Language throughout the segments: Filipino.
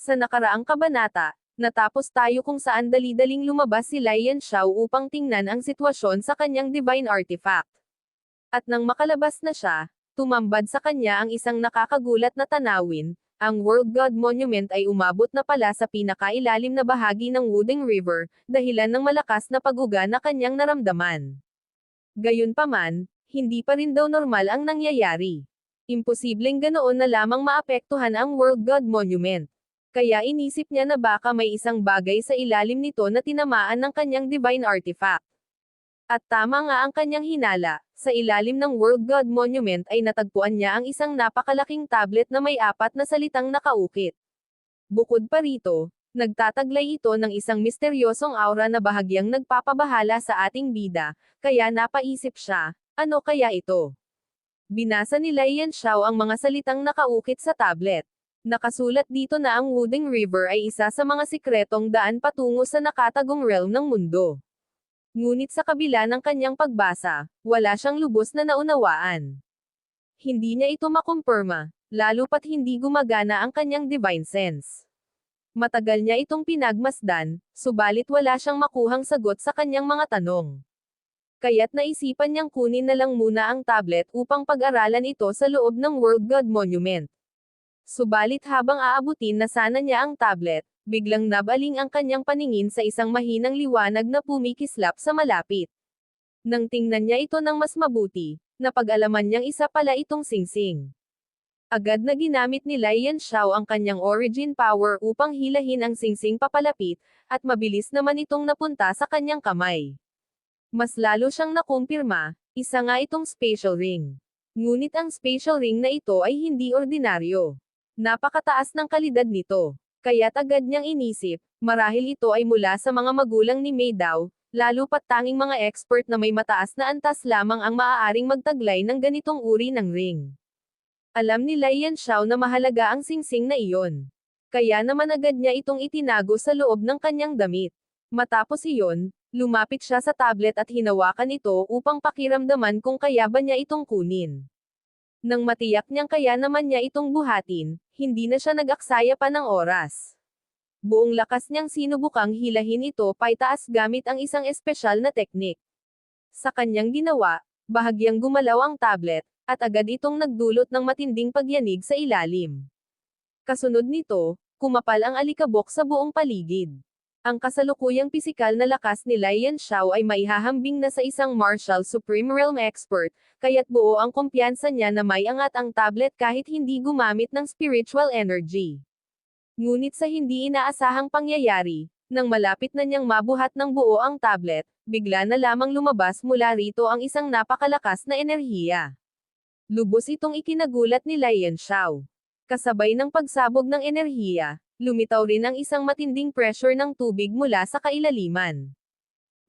Sa nakaraang kabanata, natapos tayo kung saan dali-daling lumabas si Lian Xiao upang tingnan ang sitwasyon sa kanyang divine artifact. At nang makalabas na siya, tumambad sa kanya ang isang nakakagulat na tanawin. Ang World God Monument ay umabot na pala sa pinakailalim na bahagi ng Wuding River, dahilan ng malakas na pag-uga na kanyang naramdaman. Gayunpaman, hindi pa rin daw normal ang nangyayari. Imposibleng ganoon na lamang maapektuhan ang World God Monument. Kaya inisip niya na baka may isang bagay sa ilalim nito na tinamaan ng kanyang divine artifact. At tama nga ang kanyang hinala, sa ilalim ng World God Monument ay natagpuan niya ang isang napakalaking tablet na may 4 na salitang nakaukit. Bukod pa rito, nagtataglay ito ng isang misteryosong aura na bahagyang nagpapabahala sa ating bida, kaya napaisip siya, ano kaya ito? Binasa ni Lian Xiao ang mga salitang nakaukit sa tablet. Nakasulat dito na ang Wuding River ay isa sa mga sikretong daan patungo sa nakatagong realm ng mundo. Ngunit sa kabila ng kanyang pagbasa, wala siyang lubos na naunawaan. Hindi niya ito makumpirma, lalo pat hindi gumagana ang kanyang divine sense. Matagal niya itong pinagmasdan, subalit wala siyang makuhang sagot sa kanyang mga tanong. Kaya't naisipan niyang kunin na lang muna ang tablet upang pag-aralan ito sa loob ng World God Monument. Subalit habang aabutin na sana niya ang tablet, biglang nabaling ang kanyang paningin sa isang mahinang liwanag na pumikislap sa malapit. Nang tingnan niya ito ng mas mabuti, napag-alaman niyang isa pala itong singsing. Agad na ginamit ni Lian Xiao ang kanyang origin power upang hilahin ang singsing papalapit, at mabilis naman itong napunta sa kanyang kamay. Mas lalo siyang nakumpirma, isa nga itong spatial ring. Ngunit ang spatial ring na ito ay hindi ordinaryo. Napakataas ng kalidad nito. Kaya't agad niyang inisip, marahil ito ay mula sa mga magulang ni Mei Dao, lalo pat tanging mga expert na may mataas na antas lamang ang maaaring magtaglay ng ganitong uri ng ring. Alam ni Lian Xiao na mahalaga ang singsing na iyon. Kaya naman agad niya itong itinago sa loob ng kanyang damit. Matapos iyon, lumapit siya sa tablet at hinawakan ito upang pakiramdaman kung kaya ba niya itong kunin. Nang matiyak niyang kaya naman niya itong buhatin, hindi na siya nag-aksaya pa ng oras. Buong lakas niyang sinubukang hilahin ito paitaas gamit ang isang espesyal na teknik. Sa kanyang ginawa, bahagyang gumalaw ang tablet, at agad itong nagdulot ng matinding pagyanig sa ilalim. Kasunod nito, kumapal ang alikabok sa buong paligid. Ang kasalukuyang pisikal na lakas ni Lian Xiao ay maihahambing na sa isang martial supreme realm expert, kaya't buo ang kumpiyansa niya na may angat ang tablet kahit hindi gumamit ng spiritual energy. Ngunit sa hindi inaasahang pangyayari, nang malapit na niyang mabuhat ng buo ang tablet, bigla na lamang lumabas mula rito ang isang napakalakas na enerhiya. Lubos itong ikinagulat ni Lian Xiao. Kasabay ng pagsabog ng enerhiya, lumitaw rin ang isang matinding pressure ng tubig mula sa kailaliman.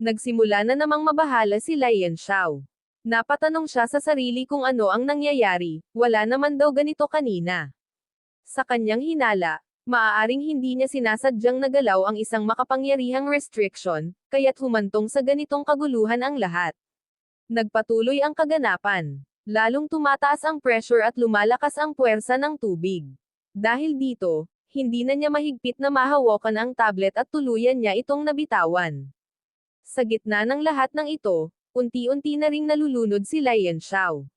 Nagsimula na namang mabahala si Lian Xiao. Napatanong siya sa sarili kung ano ang nangyayari, wala naman daw ganito kanina. Sa kanyang hinala, maaaring hindi niya sinasadyang nagalaw ang isang makapangyarihang restriction, kaya't humantong sa ganitong kaguluhan ang lahat. Nagpatuloy ang kaganapan. Lalong tumataas ang pressure at lumalakas ang puwersa ng tubig. Dahil dito, hindi na niya mahigpit na mahawakan ang tablet at tuluyan niya itong nabitawan. Sa gitna ng lahat ng ito, unti-unti na ring nalulunod si Lian Xiao.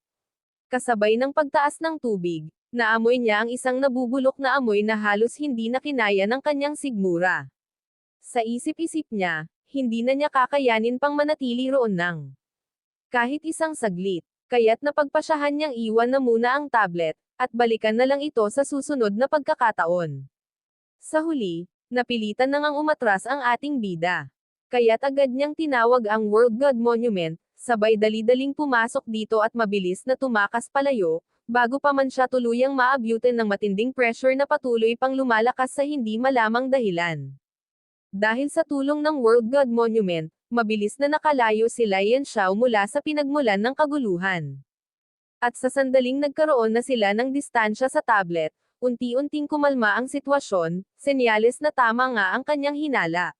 Kasabay ng pagtaas ng tubig, naamoy niya ang isang nabubulok na amoy na halos hindi na kinaya ng kanyang sigmura. Sa isip-isip niya, hindi na niya kakayanin pang manatili roon ng kahit isang saglit. Kaya't napagpasyahan niyang iwan na muna ang tablet, at balikan na lang ito sa susunod na pagkakataon. Sa huli, napilitan na ngang umatras ang ating bida. Kaya't agad niyang tinawag ang World God Monument, sabay dali-daling pumasok dito at mabilis na tumakas palayo, bago pa man siya tuluyang maabyutin ng matinding pressure na patuloy pang lumalakas sa hindi malamang dahilan. Dahil sa tulong ng World God Monument, mabilis na nakalayo si Lian Xiao mula sa pinagmulan ng kaguluhan. At sa sandaling nagkaroon na sila ng distansya sa tablet, unti-unting kumalma ang sitwasyon, senyales na tama nga ang kanyang hinala.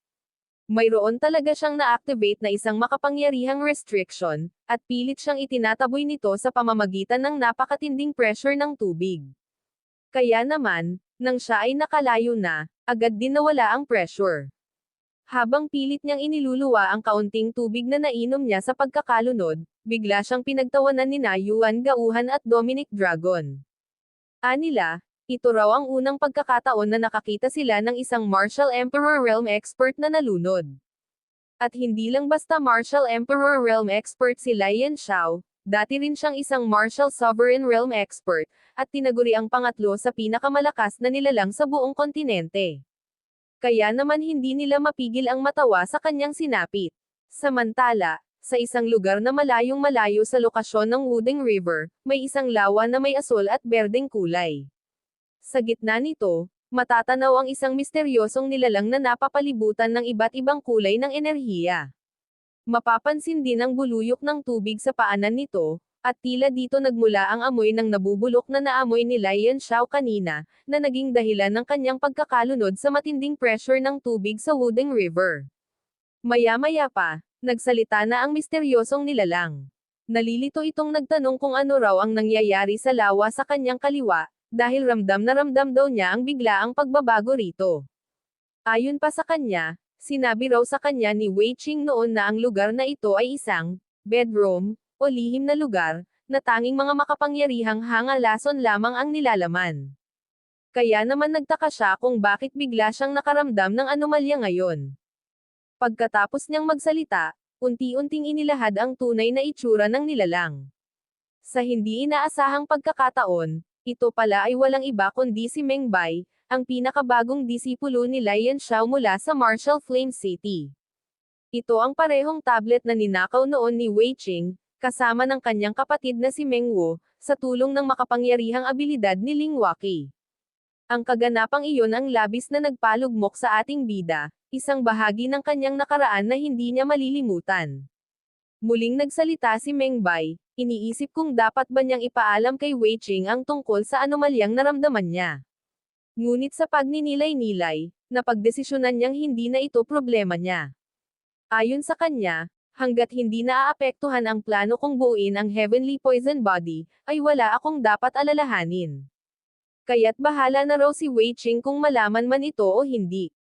Mayroon talaga siyang na-activate na isang makapangyarihang restriction, at pilit siyang itinataboy nito sa pamamagitan ng napakatinding pressure ng tubig. Kaya naman, Nang siya ay nakalayo na, agad din nawala ang pressure. Habang pilit niyang iniluluwa ang kaunting tubig na nainom niya sa pagkakalunod, bigla siyang pinagtawanan nina Yuan Gauhan at Dominic Dragon. Anila, ito raw ang unang pagkakataon na nakakita sila ng isang Martial Emperor Realm expert na nalunod. At hindi lang basta Martial Emperor Realm expert si Lian Xiao, dati rin siyang isang Martial Sovereign Realm expert, at tinaguri ang pangatlo sa pinakamalakas na nilalang sa buong kontinente. Kaya naman hindi nila mapigil ang matawa sa kanyang sinapit. Samantala, sa isang lugar na malayong malayo sa lokasyon ng Wuding River, may isang lawa na may asul at berdeng kulay. Sa gitna nito, matatanaw ang isang misteryosong nilalang na napapalibutan ng iba't ibang kulay ng enerhiya. Mapapansin din ang buluyok ng tubig sa paanan nito, at tila dito nagmula ang amoy ng nabubulok na naamoy ni Lian Xiao kanina, na naging dahilan ng kanyang pagkakalunod sa matinding pressure ng tubig sa Wuding River. Maya-maya pa, nagsalita na ang misteryosong nilalang. Nalilito itong nagtanong kung ano raw ang nangyayari sa lawa sa kanyang kaliwa, dahil ramdam na ramdam daw niya ang biglaang pagbabago rito. Ayon pa sa kanya, sinabi raw sa kanya ni Wei Qing noon na ang lugar na ito ay isang bedroom, o lihim na lugar, na tanging mga makapangyarihang hangalason lamang ang nilalaman. Kaya naman nagtaka siya kung bakit bigla siyang nakaramdam ng anomalya ngayon. Pagkatapos niyang magsalita, unti-unting inilahad ang tunay na itsura ng nilalang. Sa hindi inaasahang pagkakataon, ito pala ay walang iba kundi si Meng Bai, ang pinakabagong disipulo ni Lian Xiao mula sa Martial Flame City. Ito ang parehong tablet na ninakaw noon ni Wei Qing, kasama ng kanyang kapatid na si Meng Wu, sa tulong ng makapangyarihang abilidad ni Ling Waqi. Ang kaganapang iyon ang labis na nagpalugmok sa ating bida, isang bahagi ng kanyang nakaraan na hindi niya malilimutan. Muling nagsalita si Meng Bai, iniisip kung dapat ba niyang ipaalam kay Wei Qing ang tungkol sa anomalyang naramdaman niya. Ngunit sa pagninilay-nilay, napagdesisyonan niyang hindi na ito problema niya. Ayon sa kanya, hanggat hindi naaapektuhan ang plano kong buuin ang Heavenly Poison Body, ay wala akong dapat alalahanin. Kaya't bahala na raw si Wei Qing kung malaman man ito o hindi.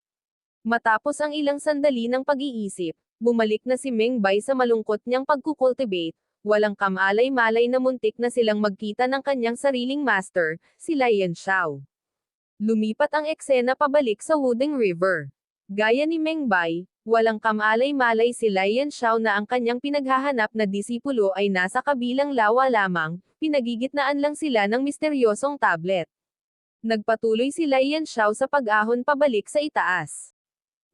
Matapos ang ilang sandali ng pag-iisip, bumalik na si Meng Bai sa malungkot niyang pagkukultivate, walang kamalay-malay na muntik na silang magkita ng kanyang sariling master, si Lian Xiao. Lumipat ang eksena pabalik sa Wuding River. Gaya ni Meng Bai, walang kamalay-malay si Lian Xiao na ang kanyang pinaghahanap na disipulo ay nasa kabilang lawa lamang, pinagigitnaan lang sila ng misteryosong tablet. Nagpatuloy si Lian Xiao sa pag-ahon pabalik sa itaas.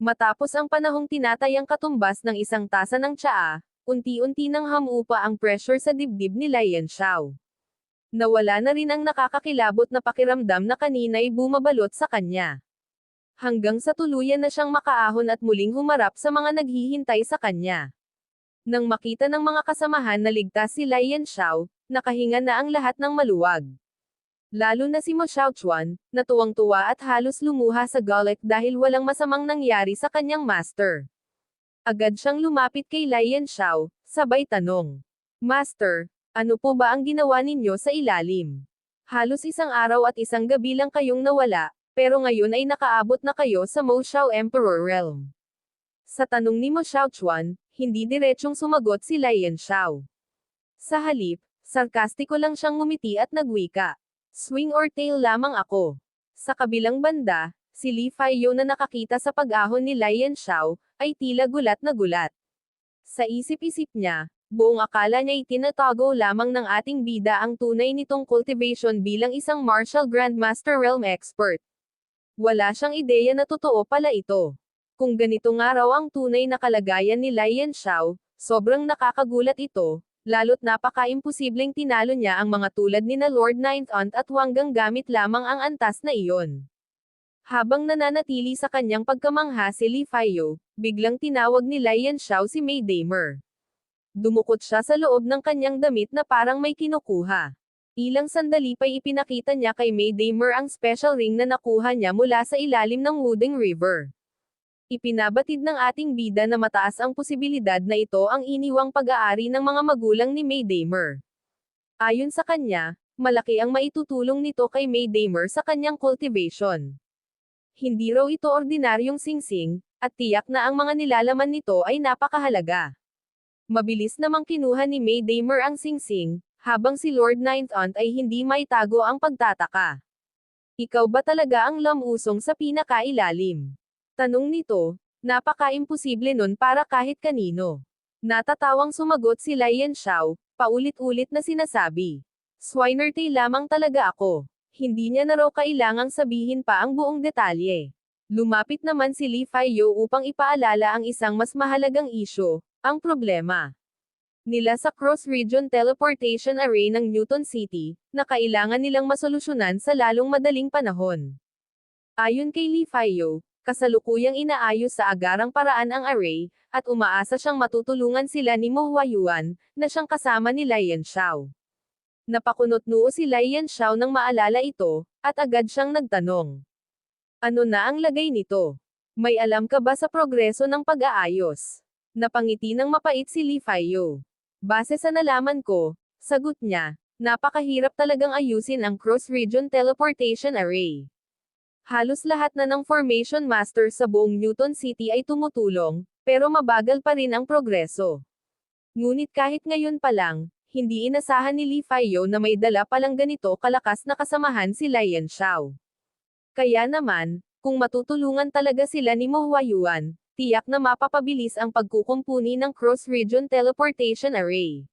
Matapos ang panahong tinatayang katumbas ng isang tasa ng tsaa, unti-unti nang hamupa ang pressure sa dibdib ni Lian Xiao. Nawala na rin ang nakakakilabot na pakiramdam na kanina'y bumabalot sa kanya. Hanggang sa tuluyan na siyang makaahon at muling humarap sa mga naghihintay sa kanya. Nang makita ng mga kasamahan na ligtas si Lian Xiao, nakahinga na ang lahat ng maluwag. Lalo na si Mo Xiaochuan, na tuwang-tuwa at halos lumuha sa galit dahil walang masamang nangyari sa kanyang master. Agad siyang lumapit kay Lian Xiao, sabay tanong. Master, ano po ba ang ginawa ninyo sa ilalim? Halos isang araw at isang gabi lang kayong nawala, pero ngayon ay nakaabot na kayo sa Mo Xiao Emperor Realm. Sa tanong ni Mo Xiaochuan, hindi diretsyong sumagot si Lian Xiao. Sa halip, sarkastiko lang siyang ngumiti at nagwika. Swing or tail lamang ako. Sa kabilang banda, si Li Faiyo na nakakita sa pag-ahon ni Lian Xiao, ay tila gulat na gulat. Sa isip-isip niya, buong akala niya itinatago lamang ng ating bida ang tunay nitong cultivation bilang isang Martial Grandmaster Realm expert. Wala siyang ideya na totoo pala ito. Kung ganito nga raw ang tunay na kalagayan ni Lian Xiao, sobrang nakakagulat ito, lalo't napaka-imposibleng tinalo niya ang mga tulad ni na Lord Ninth Aunt at Wanggang gamit lamang ang antas na iyon. Habang nananatili sa kanyang pagkamangha si Li Faiyo, biglang tinawag ni Lian Xiao si Mei Damer. Dumukot siya sa loob ng kanyang damit na parang may kinukuha. Ilang sandali pa'y ipinakita niya kay Mei Damer ang special ring na nakuha niya mula sa ilalim ng Wuding River. Ipinabatid ng ating bida na mataas ang posibilidad na ito ang iniwang pag-aari ng mga magulang ni Mei Damer. Ayon sa kanya, malaki ang maitutulong nito kay May Damer sa kanyang cultivation. Hindi raw ito ordinaryong singsing, at tiyak na ang mga nilalaman nito ay napakahalaga. Mabilis namang kinuha ni May Damer ang singsing, habang si Lord Ninth Aunt ay hindi maitago ang pagtataka. Ikaw ba talaga ang lamusong sa pinakailalim? Tanong nito, napaka-imposible nun para kahit kanino. Natatawang sumagot si Lian Xiao, paulit-ulit na sinasabi. Swinerte lamang talaga ako. Hindi niya na raw kailangang sabihin pa ang buong detalye. Lumapit naman si Li Faiyo upang ipaalala ang isang mas mahalagang isyu, ang problema nila sa cross-region teleportation array ng Newton City, na kailangan nilang masolusyonan sa lalong madaling panahon. Ayon kay Li Faiyo, kasalukuyang inaayos sa agarang paraan ang array, at umaasa siyang matutulungan sila ni Mo Huayuan, na siyang kasama ni Lian Xiao. Napakunot-noo si Lian Xiao nang maalala ito, at agad siyang nagtanong. Ano na ang lagay nito? May alam ka ba sa progreso ng pag-aayos? Napangiti ng mapait si Li Faiyo. Base sa nalaman ko, sagot niya, napakahirap talagang ayusin ang cross-region teleportation array. Halos lahat na ng formation master sa buong Newton City ay tumutulong, pero mabagal pa rin ang progreso. Ngunit kahit ngayon pa lang, hindi inasahan ni Li Faiyo na may dala palang ganito kalakas na kasamahan si Lian Xiao. Kaya naman, kung matutulungan talaga sila ni Mo Huayuan, tiyak na mapapabilis ang pagkukumpuni ng cross-region teleportation array.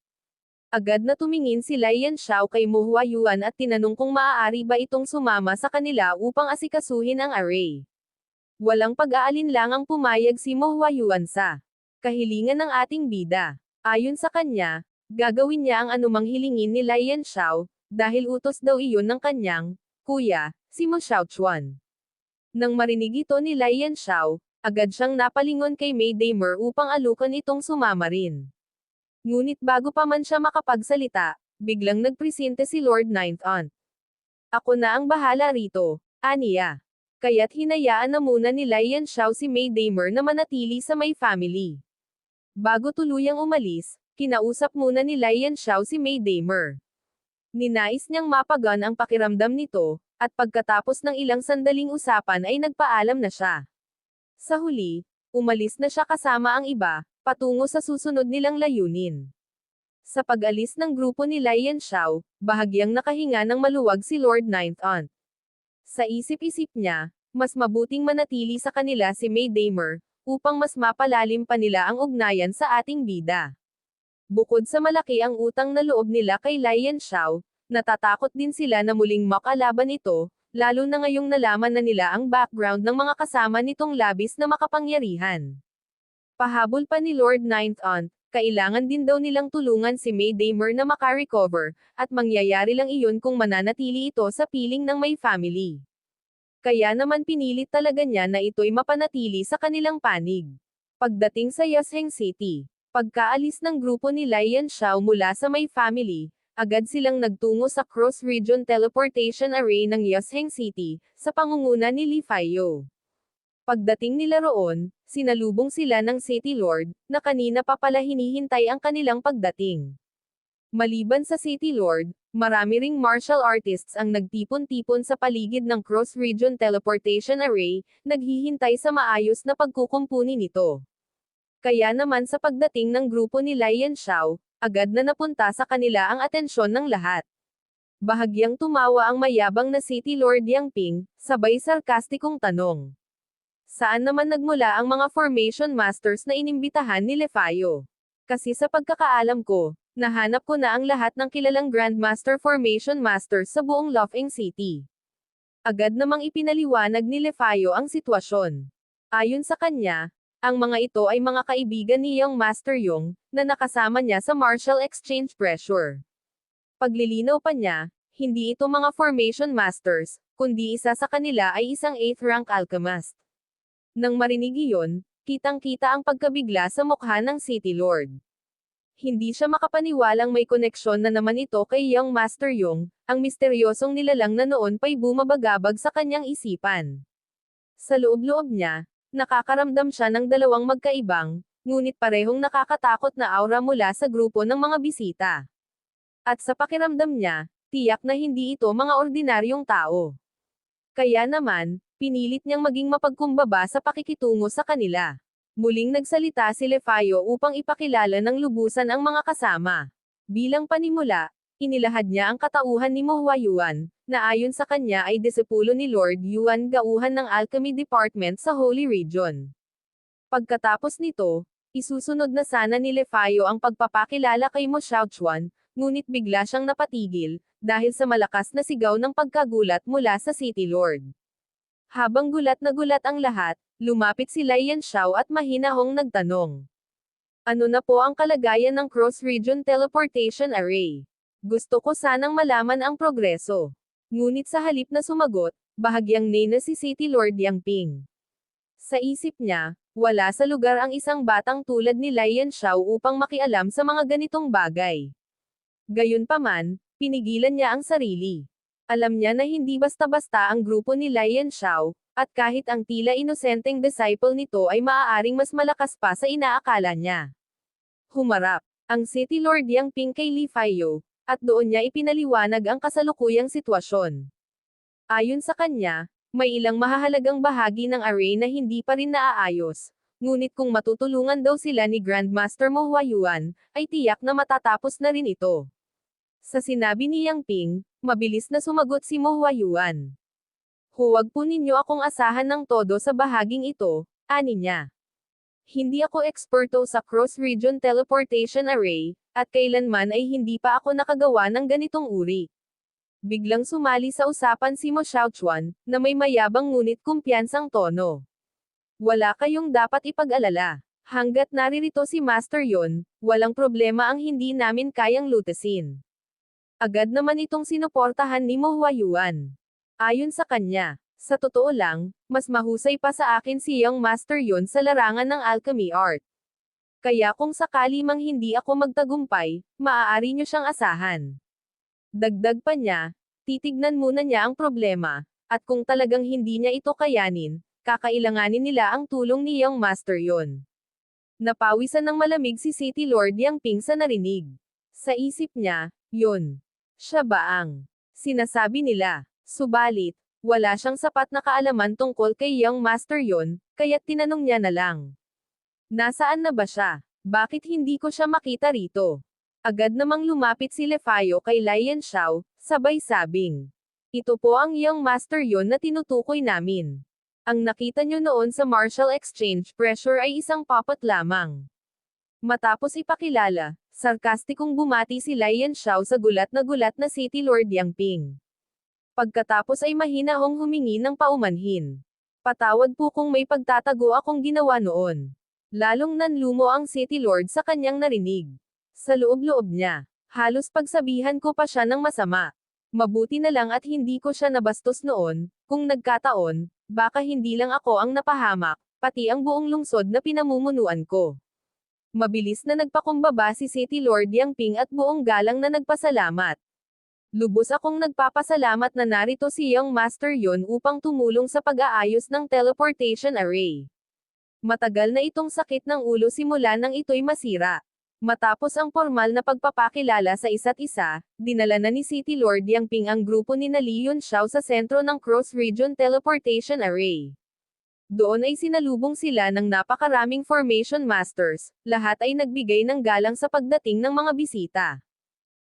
Agad na tumingin si Lian Xiao kay Mo Huayuan at tinanong kung maaari ba itong sumama sa kanila upang asikasuhin ang array. Walang pag-aalinlangang pumayag si Mo Huayuan sa kahilingan ng ating bida. Ayon sa kanya, gagawin niya ang anumang hilingin ni Lian Xiao, dahil utos daw iyon ng kanyang kuya, si Mo Xiaochuan. Nang marinig ito ni Lian Xiao, agad siyang napalingon kay May Damer upang alukan itong sumama rin. Ngunit bago pa man siya makapagsalita, biglang nagpresente si Lord Ninth Aunt. Ako na ang bahala rito, aniya. Kaya't hinayaan na muna ni Lian Xiao si May Damer na manatili sa May family. Bago tuluyang umalis, kinausap muna ni Lian Xiao si May Damer. Ninais niyang mapagaan ang pakiramdam nito, at pagkatapos ng ilang sandaling usapan ay nagpaalam na siya. Sa huli, umalis na siya kasama ang iba, patungo sa susunod nilang layunin. Sa pag-alis ng grupo ni Lian Xiao, bahagyang nakahinga ng maluwag si Lord Ninth Aunt. Sa isip-isip niya, mas mabuting manatili sa kanila si May Damer, upang mas mapalalim pa nila ang ugnayan sa ating bida. Bukod sa malaki ang utang na loob nila kay Lian Xiao, natatakot din sila na muling makalaban ito, lalo na ngayong nalaman na nila ang background ng mga kasama nitong labis na makapangyarihan. Pahabol pa ni Lord Ninth Aunt, kailangan din daw nilang tulungan si May Damer na makarecover, at mangyayari lang iyon kung mananatili ito sa piling ng May family. Kaya naman pinilit talaga niya na ito'y mapanatili sa kanilang panig. Pagdating sa Yasheng City, pagkaalis ng grupo ni Lian Xiao mula sa May family, agad silang nagtungo sa cross-region teleportation array ng Yasheng City, sa pangunguna ni Li Faiyo. Pagdating nila roon, sinalubong sila ng City Lord, na kanina pa pala hinihintay ang kanilang pagdating. Maliban sa City Lord, marami ring martial artists ang nagtipon-tipon sa paligid ng cross-region teleportation array, naghihintay sa maayos na pagkukumpuni nito. Kaya naman sa pagdating ng grupo ni Lian Xiao, agad na napunta sa kanila ang atensyon ng lahat. Bahagyang tumawa ang mayabang na City Lord Yang Ping, sabay sarkastikong tanong. Saan naman nagmula ang mga formation masters na inimbitahan ni Li Faiyo? Kasi sa pagkakaalam ko, nahanap ko na ang lahat ng kilalang Grandmaster Formation Masters sa buong Lofeng City. Agad namang ipinaliwanag ni Li Faiyo ang sitwasyon. Ayon sa kanya, ang mga ito ay mga kaibigan ni Young Master Yong, na nakasama niya sa Martial Exchange Pressure. Paglilinaw pa niya, hindi ito mga Formation Masters, kundi isa sa kanila ay isang 8th rank alchemist. Nang marinig iyon, kitang-kita ang pagkabigla sa mukha ng City Lord. Hindi siya makapaniwalang may koneksyon na naman ito kay Young Master Yong, ang misteryosong nilalang na noon pa'y bumabagabag sa kanyang isipan. Sa loob-loob niya, nakakaramdam siya ng dalawang magkaibang, ngunit parehong nakakatakot na aura mula sa grupo ng mga bisita. At sa pakiramdam niya, tiyak na hindi ito mga ordinaryong tao. Kaya naman, pinilit niyang maging mapagkumbaba sa pakikitungo sa kanila. Muling nagsalita si Lefayo upang ipakilala ng lubusan ang mga kasama. Bilang panimula, inilahad niya ang katauhan ni Mo Huayuan, na ayon sa kanya ay disipulo ni Lord Yuan Gauhan ng Alchemy Department sa Holy Region. Pagkatapos nito, isusunod na sana ni Lefayo ang pagpapakilala kay Mo Xiaochuan, ngunit bigla siyang napatigil, dahil sa malakas na sigaw ng pagkagulat mula sa City Lord. Habang gulat na gulat ang lahat, lumapit si Lai Yanxiao at mahinahong nagtanong. Ano na po ang kalagayan ng Cross Region Teleportation Array? Gusto ko sanang malaman ang progreso. Ngunit sa halip na sumagot, bahagyang nena si City Lord Yang Ping. Sa isip niya, wala sa lugar ang isang batang tulad ni Lai Yanxiao upang makialam sa mga ganitong bagay. Gayunpaman, pinigilan niya ang sarili. Alam niya na hindi basta-basta ang grupo ni Lai Yanxiao, at kahit ang tila inosenteng disciple nito ay maaaring mas malakas pa sa inaakala niya. Humarap ang City Lord Yang Ping kay Li Faiyo, at doon niya ipinaliwanag ang kasalukuyang sitwasyon. Ayon sa kanya, may ilang mahahalagang bahagi ng array na hindi pa rin naaayos, ngunit kung matutulungan daw sila ni Grandmaster Mo Huayuan, ay tiyak na matatapos na rin ito. Sa sinabi ni Yang Ping, mabilis na sumagot si Mo Huayuan. Huwag po ninyo akong asahan ng todo sa bahaging ito, ani niya. Hindi ako eksperto sa cross-region teleportation array, at kailanman ay hindi pa ako nakagawa ng ganitong uri. Biglang sumali sa usapan si Mo Xiaochuan, na may mayabang ngunit kumpiyansang tono. Wala kayong dapat ipag-alala. Hanggat naririto si Master Yon, walang problema ang hindi namin kayang lutasin. Agad naman itong sinuportahan ni Mo Huayuan. Ayon sa kanya, sa totoo lang, mas mahusay pa sa akin si Young Master Yon sa larangan ng alchemy art. Kaya kung sakali mang hindi ako magtagumpay, maaari niyo siyang asahan. Dagdag pa niya, titignan muna niya ang problema, at kung talagang hindi niya ito kayanin, kakailanganin nila ang tulong ni Young Master Yon. Napawisan ng malamig si City Lord Yang Ping sa narinig. Sa isip niya, yun. Siya ba ang sinasabi nila? Subalit, wala siyang sapat na kaalaman tungkol kay Young Master Yon, kaya't tinanong niya na lang. Nasaan na ba siya? Bakit hindi ko siya makita rito? Agad namang lumapit si Lefayo kay Lai Yanxiao, sabay sabing. Ito po ang Young Master Yon na tinutukoy namin. Ang nakita nyo noon sa Martial Exchange Pressure ay isang puppet lamang. Matapos ipakilala, sarkastikong bumati si Lai Yanxiao sa gulat na City Lord Yang Ping. Pagkatapos ay mahinahong humingi ng paumanhin. Patawad po kung may pagtatago akong ginawa noon. Lalong nanlumo ang City Lord sa kanyang narinig. Sa loob-loob niya, halos pagsabihan ko pa siya ng masama. Mabuti na lang at hindi ko siya nabastos noon, kung nagkataon, baka hindi lang ako ang napahamak, pati ang buong lungsod na pinamumunuan ko. Mabilis na nagpakumbaba si City Lord Yang Ping at buong galang na nagpasalamat. Lubos akong nagpapasalamat na narito si Young Master Yon upang tumulong sa pag-aayos ng teleportation array. Matagal na itong sakit ng ulo simula nang ito'y masira. Matapos ang formal na pagpapakilala sa isa't isa, dinala na ni City Lord Yang Ping ang grupo ni Li Yanxiao sa sentro ng Cross Region Teleportation Array. Doon ay sinalubong sila ng napakaraming Formation Masters, lahat ay nagbigay ng galang sa pagdating ng mga bisita.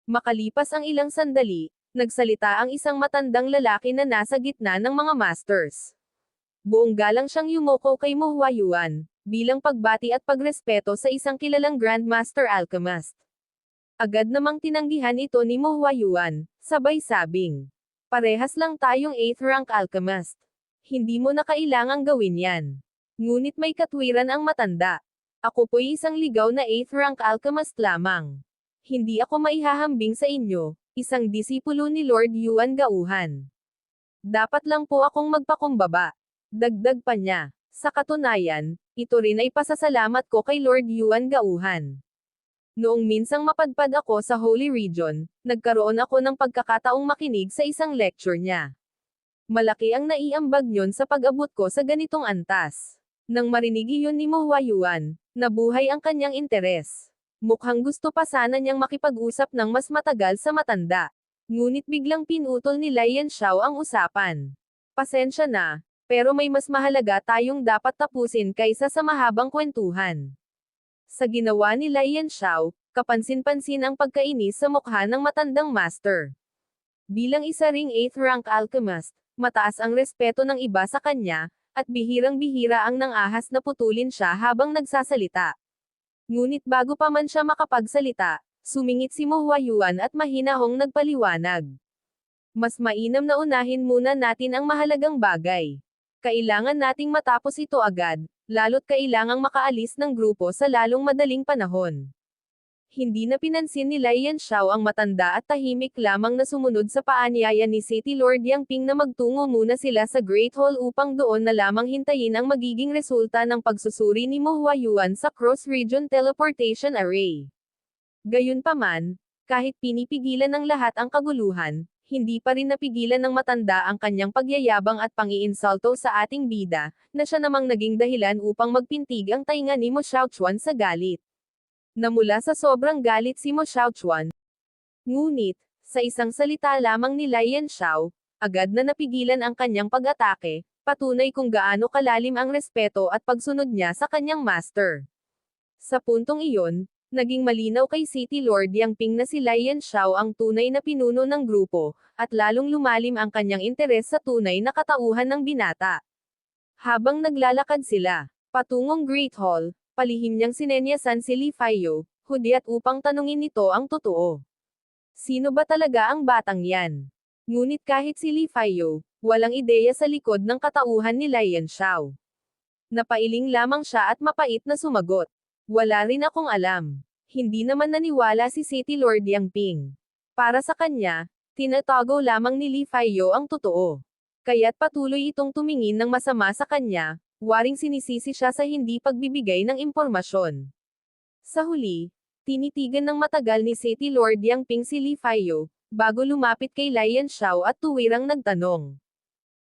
Makalipas ang ilang sandali, nagsalita ang isang matandang lalaki na nasa gitna ng mga masters. Buong galang siyang yumoko kay Mo Huayuan, bilang pagbati at pagrespeto sa isang kilalang Grandmaster Alchemist. Agad namang tinanggihan ito ni Mo Huayuan, sabay sabing. Parehas lang tayong 8th rank Alchemist. Hindi mo na kailangang gawin yan. Ngunit may katwiran ang matanda. Ako po'y isang ligaw na 8th rank Alchemist lamang. Hindi ako maihahambing sa inyo, isang disipulo ni Lord Yuan Gauhan. Dapat lang po akong magpakumbaba. Dagdag pa niya. Sa katunayan, ito rin ay pasasalamat ko kay Lord Yuan Gauhan. Noong minsang mapadpad ako sa Holy Region, nagkaroon ako ng pagkakataong makinig sa isang lecture niya. Malaki ang naiambag niyon sa pag-abot ko sa ganitong antas. Nang marinig iyon ni Mo Huayuan, nabuhay ang kanyang interes. Mukhang gusto pa sana niyang makipag-usap ng mas matagal sa matanda. Ngunit biglang pinutol ni Lian Xiao ang usapan. Pasensya na, pero may mas mahalaga tayong dapat tapusin kaysa sa mahabang kwentuhan. Sa ginawa ni Lian Xiao, kapansin-pansin ang pagkainis sa mukha ng matandang master. Bilang isa ring 8th rank alchemist, mataas ang respeto ng iba sa kanya, at bihirang-bihira ang nangahas na putulin siya habang nagsasalita. Ngunit bago pa man siya makapagsalita, sumingit si Mo Huayuan at mahinahong nagpaliwanag. Mas mainam na unahin muna natin ang mahalagang bagay. Kailangan nating matapos ito agad, lalo't kailangang makaalis ng grupo sa lalong madaling panahon. Hindi na pinansin ni Lian Xiao ang matanda at tahimik lamang na sumunod sa paanyaya ni City Lord Yang Ping na magtungo muna sila sa Great Hall upang doon na lamang hintayin ang magiging resulta ng pagsusuri ni Mo Huayuan sa Cross Region Teleportation Array. Gayunpaman, kahit pinipigilan ng lahat ang kaguluhan, hindi pa rin napigilan ng matanda ang kanyang pagyayabang at pangiinsulto sa ating bida, na siya namang naging dahilan upang magpintig ang tainga ni Mo Xiaochuan sa galit. Namula sa sobrang galit si Mo Xiaochuan. Ngunit, sa isang salita lamang ni Lian Xiao, agad na napigilan ang kanyang pag-atake, patunay kung gaano kalalim ang respeto at pagsunod niya sa kanyang master. Sa puntong iyon, naging malinaw kay City Lord Yang Ping na si Lian Xiao ang tunay na pinuno ng grupo, at lalong lumalim ang kanyang interes sa tunay na katauhan ng binata. Habang naglalakad sila, patungong Great Hall, palihim niyang sinenyasan si Li Faiyo, hudyat upang tanungin nito ang totoo. Sino ba talaga ang batang yan? Ngunit kahit si Li Faiyo, walang ideya sa likod ng katauhan ni Lian Xiao. Napailing lamang siya at mapait na sumagot. Wala rin akong alam. Hindi naman naniwala si City Lord Yang Ping. Para sa kanya, tinatago lamang ni Li Faiyo ang totoo. Kaya't patuloy itong tumingin ng masama sa kanya, waring sinisisi siya sa hindi pagbibigay ng impormasyon. Sa huli, tinitigan ng matagal ni City Lord Yang Ping si Li Faiyo, bago lumapit kay Lian Xiao at tuwirang nagtanong.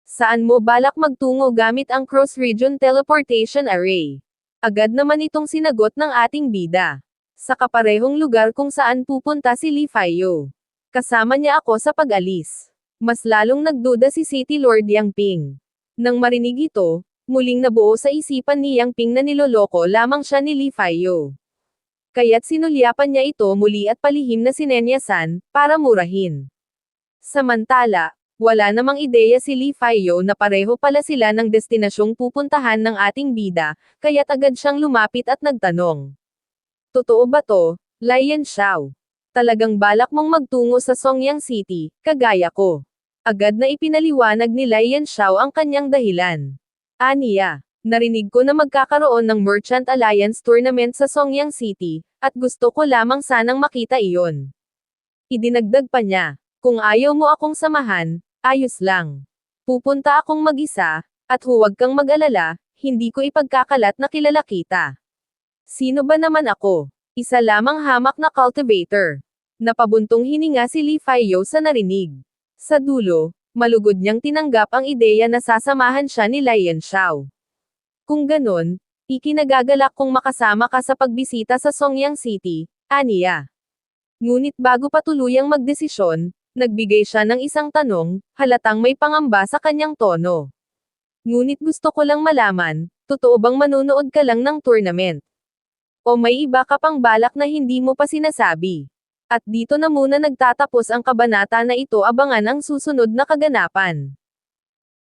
Saan mo balak magtungo gamit ang Cross Region Teleportation Array? Agad naman itong sinagot ng ating bida. Sa kaparehong lugar kung saan pupunta si Li Faiyo. Kasama niya ako sa pag-alis. Mas lalong nagduda si City Lord Yang Ping. Nang marinig ito, muling nabuo sa isipan ni Yang Ping na niloloko lamang siya ni Li Faiyo. Kaya't sinulyapan niya ito muli at palihim na sinenyasan, para murahin. Samantala, wala namang ideya si Li Faiyo na pareho pala sila ng destinasyong pupuntahan ng ating bida, kaya't agad siyang lumapit at nagtanong. Totoo ba to, Lian Xiao? Talagang balak mong magtungo sa Songyang City, kagaya ko? Agad na ipinaliwanag ni Lian Xiao ang kanyang dahilan. Aniya, narinig ko na magkakaroon ng Merchant Alliance Tournament sa Songyang City, at gusto ko lamang sanang makita iyon. Idinagdag pa niya, kung ayaw mo akong samahan, ayos lang. Pupunta akong mag-isa, at huwag kang mag-alala, hindi ko ipagkakalat na kilala kita. Sino ba naman ako? Isa lamang hamak na cultivator. Napabuntong hininga si Li Faiyo sa narinig. Sa dulo, malugod niyang tinanggap ang ideya na sasamahan siya ni Lian Xiao. Kung ganon, ikinagagalak kong makasama ka sa pagbisita sa Songyang City, aniya. Ngunit bago pa tuluyang magdesisyon, nagbigay siya ng isang tanong, halatang may pangamba sa kanyang tono. Ngunit gusto ko lang malaman, totoo bang manunood ka lang ng tournament? O may iba ka pang balak na hindi mo pa sinasabi? At dito na muna nagtatapos ang kabanata na ito, abangan ang susunod na kaganapan.